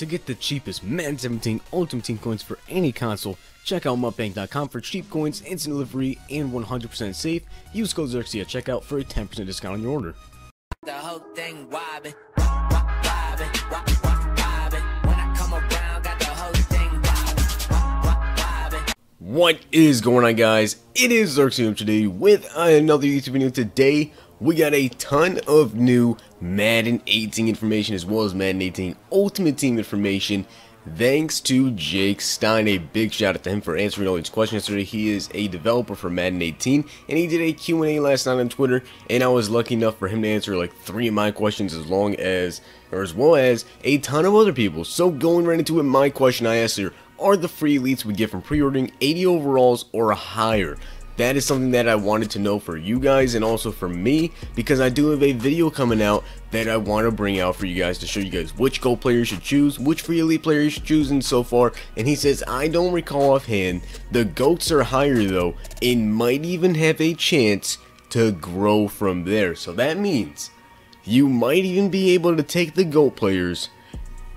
To get the cheapest Madden 17 Ultimate Team coins for any console, check out mutbank.com for cheap coins, instant delivery, and 100% safe. Use code Zirksee at checkout for a 10% discount on your order. The whole thing wobbin', wobbin', wobbin'. When I come around, got the whole thing wobbin'. What is going on, guys? It is Zirksee today with another YouTube video. Today we got a ton of new Madden 18 information as well as Madden 18 Ultimate Team information. Thanks to Jake Stein, a big shout out to him for answering all these questions yesterday. He is a developer for Madden 18, and he did a Q&A last night on Twitter, and I was lucky enough for him to answer like 3 of my questions as well as a ton of other people. So going right into it, my question I asked her, are the free elites we get from pre-ordering 80 overalls or higher? That is something that I wanted to know for you guys and also for me, because I do have a video coming out that I want to bring out for you guys to show you guys which GOAT player you should choose, which free elite player you should choose, and so far. And he says, I don't recall offhand, the GOATs are higher though, and might even have a chance to grow from there. So that means you might even be able to take the GOAT players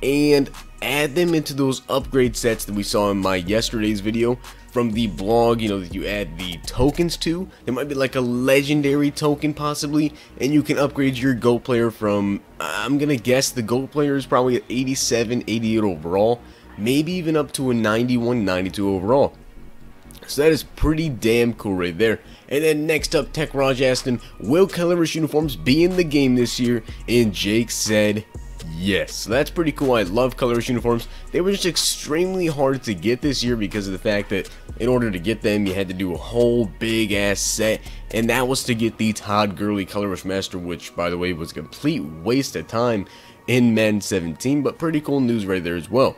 and add them into those upgrade sets that we saw in my yesterday's video from the blog, you know, that you add the tokens to. There might be like a legendary token possibly, and you can upgrade your GOAT player from, I'm gonna guess the GOAT player is probably at 87, 88 overall, maybe even up to a 91, 92 overall. So that is pretty damn cool right there. And then next up, Tech Raj asked him, will colorless uniforms be in the game this year? And Jake said yes. So that's pretty cool. I love colorless uniforms. They were just extremely hard to get this year because of the fact that in order to get them, you had to do a whole big ass set, and that was to get the Todd Gurley colorless master, which by the way was a complete waste of time in Madden 17, but pretty cool news right there as well.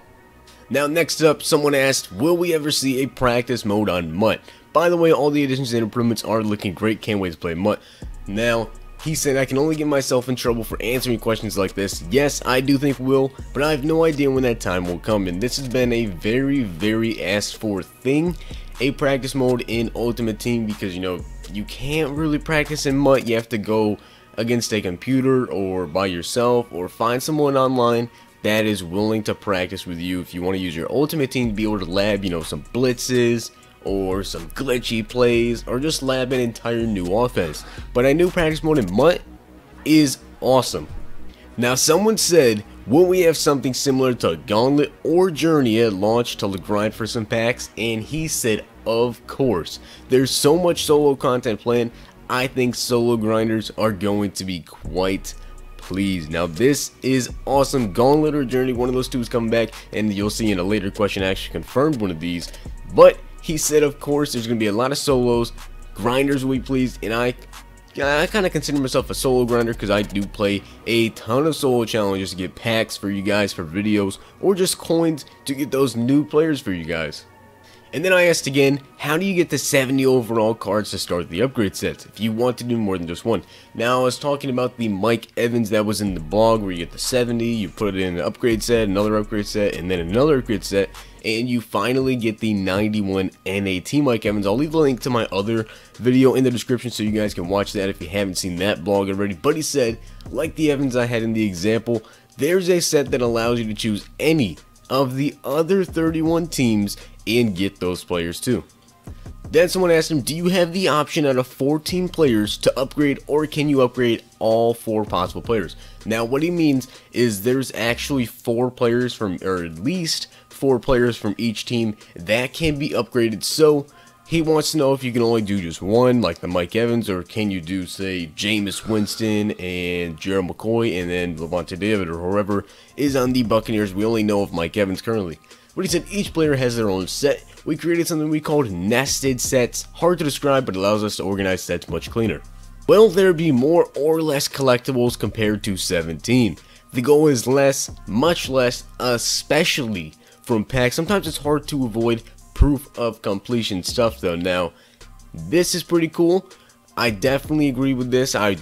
Now next up, someone asked, will we ever see a practice mode on Mut? By the way, all the additions and improvements are looking great. Can't wait to play Mut. Now, he said, I can only get myself in trouble for answering questions like this. Yes, I do think we will, but I have no idea when that time will come, and this has been a very asked for thing, a practice mode in Ultimate Team, because you know, you can't really practice in Mut. You have to go against a computer or by yourself or find someone online that is willing to practice with you if you want to use your Ultimate Team to be able to lab, you know, some blitzes or some glitchy plays, or just lab an entire new offense. But a new practice mode in Mut is awesome. Now someone said, will we have something similar to Gauntlet or Journey at launch to grind for some packs? And he said, of course. There's so much solo content planned, I think solo grinders are going to be quite pleased. Now this is awesome. Gauntlet or Journey, one of those two is coming back, and you'll see in a later question I actually confirmed one of these. But he said, of course, there's going to be a lot of solos. Grinders will be pleased, and I kind of consider myself a solo grinder because I do play a ton of solo challenges to get packs for you guys for videos, or just coins to get those new players for you guys. And then I asked again, how do you get the 70 overall cards to start the upgrade sets if you want to do more than just one? Now I was talking about the Mike Evans that was in the blog where you get the 70, you put it in an upgrade set, another upgrade set, and then another upgrade set, and you finally get the 91 NAT Mike Evans. I'll leave the link to my other video in the description so you guys can watch that if you haven't seen that blog already. But he said, like the Evans I had in the example, there's a set that allows you to choose any of the other 31 teams and get those players too. Then someone asked him, do you have the option out of 14 players to upgrade, or can you upgrade all 4 possible players? Now what he means is there's actually 4 players from, or at least 4 players from each team that can be upgraded. So he wants to know if you can only do just one, like the Mike Evans, or can you do, say, Jameis Winston and Gerald McCoy and then Levante David or whoever is on the Buccaneers. We only know of Mike Evans currently. But he said each player has their own set. We created something we called nested sets. Hard to describe, but allows us to organize sets much cleaner. Will there be more or less collectibles compared to 17? The goal is less, much less, especially from packs. Sometimes it's hard to avoid proof of completion stuff though. Now, this is pretty cool. I definitely agree with this. I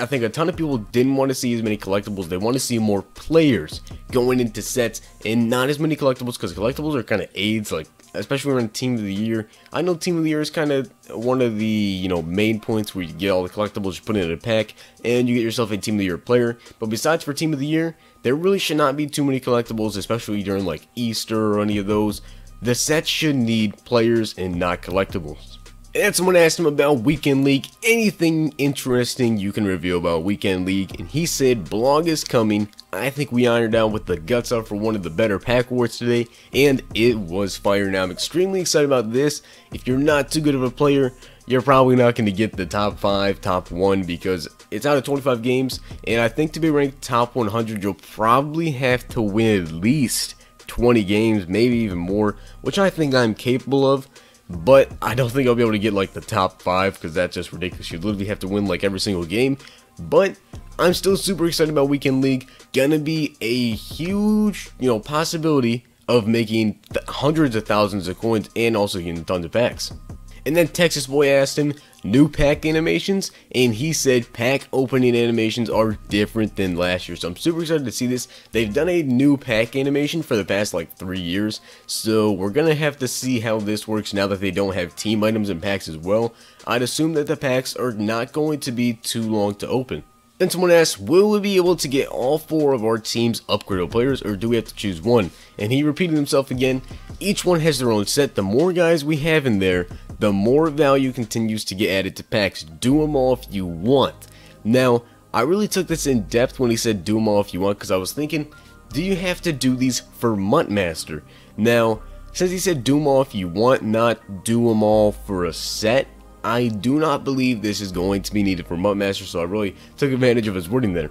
think a ton of people didn't want to see as many collectibles. They want to see more players going into sets and not as many collectibles, because collectibles are kind of aids. Like, especially around Team of the Year. I know Team of the Year is kind of one of the, main points where you get all the collectibles, you put it in a pack, and you get yourself a Team of the Year player. But besides for Team of the Year, there really should not be too many collectibles, especially during like Easter or any of those. The set should need players and not collectibles. And someone asked him about Weekend League, anything interesting you can reveal about Weekend League, and he said blog is coming. I think we ironed out with the guts out for one of the better pack awards today, and it was fire. Now I'm extremely excited about this. If you're not too good of a player, you're probably not going to get the top 5, top 1, because it's out of 25 games, and I think to be ranked top 100, you'll probably have to win at least 20 games, maybe even more, which I think I'm capable of. But I don't think I'll be able to get like the top 5 because that's just ridiculous. You literally have to win like every single game. But I'm still super excited about Weekend League. Gonna be a huge, possibility of making hundreds of thousands of coins and also getting tons of packs. And then Texas Boy asked him, new pack animations, and he said pack opening animations are different than last year. So I'm super excited to see this. They've done a new pack animation for the past like 3 years, so we're gonna have to see how this works now that they don't have team items and packs as well. I'd assume that the packs are not going to be too long to open. Then someone asked, will we be able to get all 4 of our team's upgradable players, or do we have to choose one? And he repeated himself again, each one has their own set. The more guys we have in there, the more value continues to get added to packs. Do them all if you want. Now, I really took this in depth when he said do them all if you want, because I was thinking, do you have to do these for Mut Master? Now, since he said do them all if you want, not do them all for a set, I do not believe this is going to be needed for Mut Master, so I really took advantage of his wording there.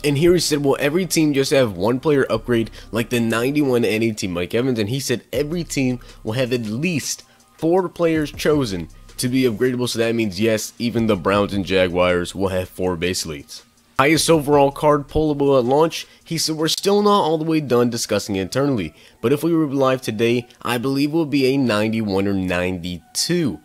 And here he said, will every team just have one player upgrade like the 91 NA team Mike Evans? And he said every team will have at least 4 players chosen to be upgradable, so that means yes, even the Browns and Jaguars will have 4 base elites. Highest overall card pullable at launch, he said we're still not all the way done discussing it internally, but if we were live today, I believe it will be a 91 or 92.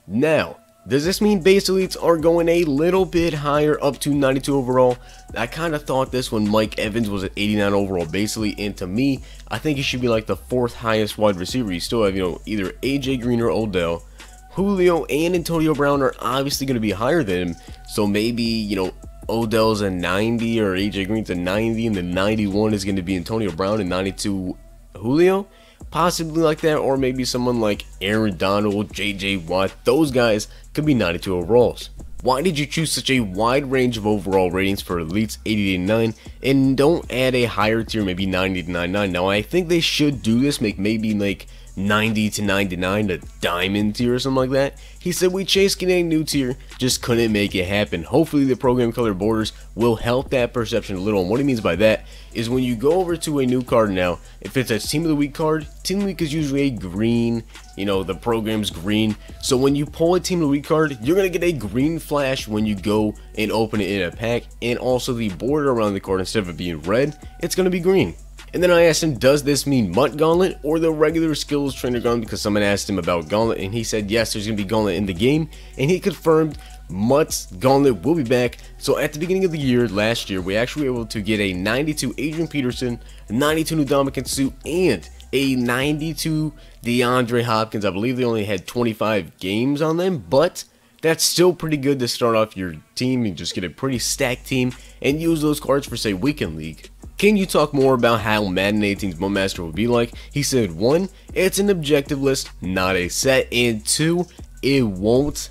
Now, does this mean base elites are going a little bit higher, up to 92 overall? I kind of thought this when Mike Evans was at 89 overall base elite, and to me, I think he should be like the 4th highest wide receiver. You still have, either AJ Green or Odell. Julio and Antonio Brown are obviously going to be higher than him, so maybe, Odell's a 90 or AJ Green's a 90, and the 91 is going to be Antonio Brown and 92 Julio? Possibly like that, or maybe someone like Aaron Donald, JJ Watt. Those guys could be 92 overalls. Why did you choose such a wide range of overall ratings for elites 80 to 89 and don't add a higher tier, maybe 90 to 99? Now I think they should do this, make maybe like 90 to 99 a diamond tier or something like that. He said we chased getting a new tier, just couldn't make it happen. Hopefully the program color borders will help that perception a little, and what he means by that is when you go over to a new card now, if it's a team of the week card, team of the week is usually a green, the program's green, so when you pull a team of the week card, you're going to get a green flash when you go and open it in a pack, and also the border around the card, instead of it being red, it's going to be green. And then I asked him, does this mean Mut Gauntlet or the regular skills trainer Gauntlet? Because someone asked him about Gauntlet, and he said yes, there's going to be Gauntlet in the game, and he confirmed Mut's Gauntlet will be back. So at the beginning of the year, last year, we actually were able to get a 92 Adrian Peterson, a 92 Ndamukong Suh, and a 92 DeAndre Hopkins. I believe they only had 25 games on them, but that's still pretty good to start off your team and just get a pretty stacked team and use those cards for, say, Weekend League. Can you talk more about how Madden 18's Mut Master will be like? He said 1, it's an objective list, not a set, and 2, it won't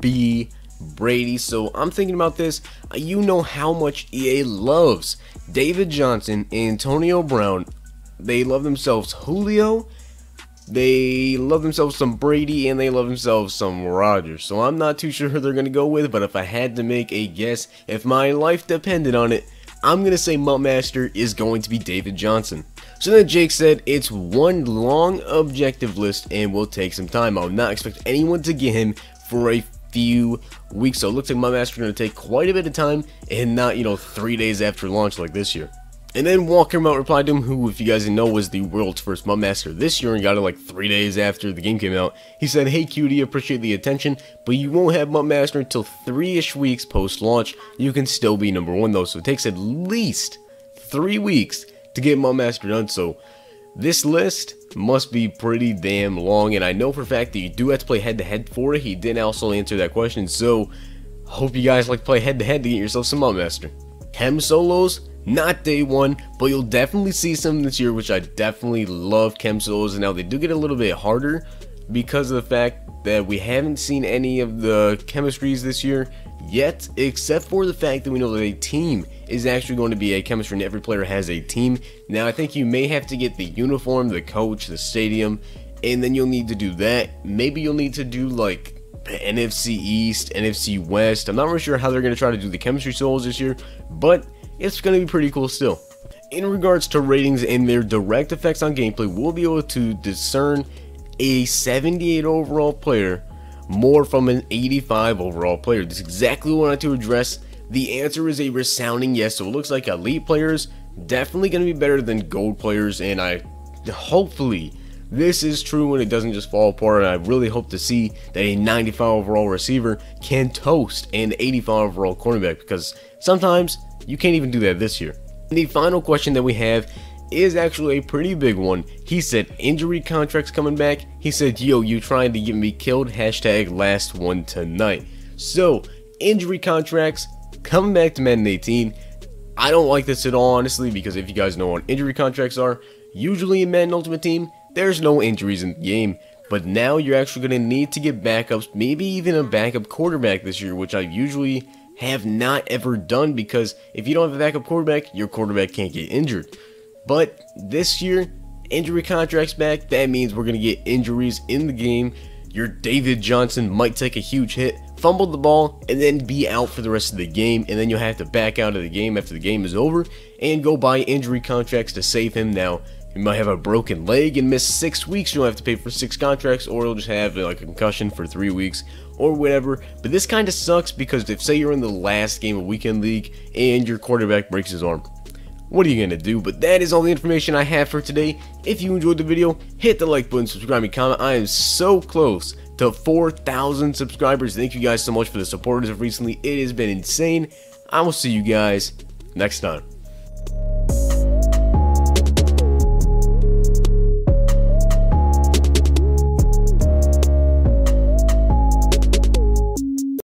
be Brady. So I'm thinking about this. You know how much EA loves David Johnson, Antonio Brown. They love themselves Julio, they love themselves some Brady, and they love themselves some Rodgers. So I'm not too sure who they're going to go with, but if I had to make a guess, if my life depended on it, I'm going to say Mut Master is going to be David Johnson. So then Jake said it's one long objective list and will take some time. I would not expect anyone to get him for a few weeks. So it looks like Mut Master is going to take quite a bit of time and not, 3 days after launch like this year. And then Walker Mount replied to him, who, if you guys didn't know, was the world's first Mut Master this year and got it like 3 days after the game came out. He said, hey cutie, appreciate the attention, but you won't have Mut Master until 3-ish weeks post-launch. You can still be number 1 though, so it takes at least 3 weeks to get Mut Master done. So This list must be pretty damn long, and I know for a fact that you do have to play head-to-head for it. He did also answer that question, so hope you guys like to play head-to-head to get yourself some Mud Master. Chem solos, not day one, but you'll definitely see some this year, which I definitely love chem solos. And now they do get a little bit harder because of the fact that we haven't seen any of the chemistries this year yet, except for the fact that we know that a team is actually going to be a chemistry and every player has a team. Now I think you may have to get the uniform, the coach, the stadium, and then you'll need to do that. Maybe you'll need to do like the NFC East, NFC West. I'm not really sure how they're going to try to do the chemistry solos this year, but it's going to be pretty cool still. In regards to ratings and their direct effects on gameplay, we'll be able to discern a 78 overall player more from an 85 overall player. This is exactly what I wanted to address. The answer is a resounding yes, so it looks like elite players definitely going to be better than gold players, and hopefully this is true and it doesn't just fall apart. And I really hope to see that a 95 overall receiver can toast an 85 overall cornerback, because sometimes you can't even do that this year. The final question that we have is actually a pretty big one. He said injury contracts coming back. He said, yo, you trying to get me killed, hashtag last one tonight. So injury contracts coming back to Madden 18. I don't like this at all, honestly, because if you guys know what injury contracts are, usually in Madden Ultimate Team there's no injuries in the game, but now you're actually going to need to get backups, maybe even a backup quarterback this year, which I usually have not ever done, because if you don't have a backup quarterback, your quarterback can't get injured. But this year, injury contracts back, that means we're going to get injuries in the game. Your David Johnson might take a huge hit, fumble the ball, and then be out for the rest of the game, and then you'll have to back out of the game after the game is over and go buy injury contracts to save him. Now, you might have a broken leg and miss 6 weeks, you'll have to pay for 6 contracts, or you'll just have like a concussion for 3 weeks or whatever. But this kind of sucks, because if say you're in the last game of Weekend League and your quarterback breaks his arm, what are you gonna do? But that is all the information I have for today. If you enjoyed the video, hit the like button, subscribe, and comment. I am so close to 4,000 subscribers. Thank you guys so much for the support as of recently. It has been insane. I will see you guys next time.